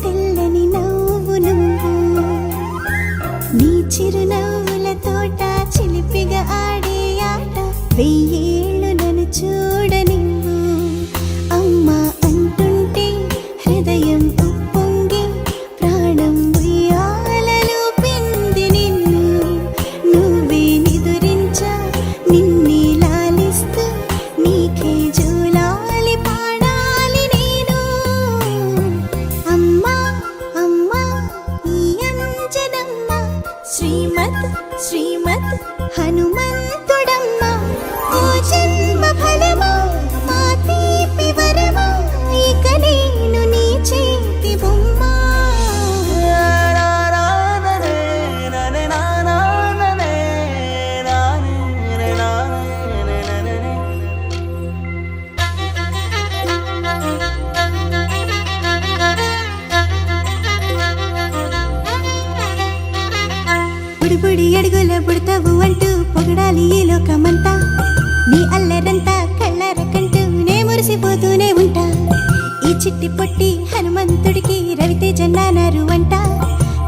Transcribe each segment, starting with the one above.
తెల్లని నవ్వు నువ్వు నీ చిరునవ్వుల తోట చిలిపిగా ఆడే ఆట వెయ్యేళ్ళు నన్ను చూడనివ్వు అమ్మా అంటుంటే హృదయం ఉప్పొంగి ప్రాణం ఉయ్యాలలో పింది నిన్ను నువ్వే నిదురించా నిన్నే లాలిస్తూ నీకే జూలాలి పాడాలి నేను అమ్మా అమ్మా ఈ అంజనమ్మ శ్రీమత్ శ్రీమత్ హనుమంతుడమ్మ ఓ జన్మ ఫలమా మా తీపి వరమా ఇక నేను నీ చేతి బొమ్మ బుడి బుడి అడుగుల బుడతావు అంటూ పొగడాలి ఈ లోకమంతా నీ అల్లరంతా కళ్ళారకంటూ నే మురిసిపోతూనే ఉంటా ఈ చిట్టి పొట్టి హనుమంతుడికి రవితేజ నానారు అంట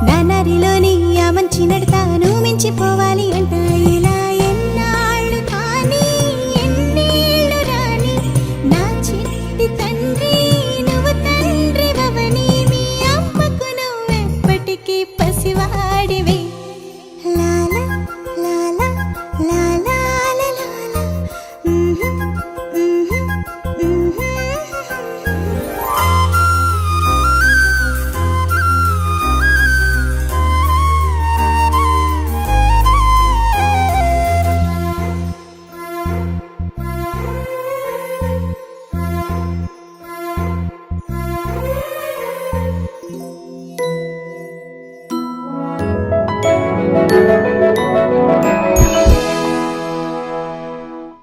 నానారిలోని ఆ మంచి నడతా నువ్వు మించిపోవాలి అంట ఇలా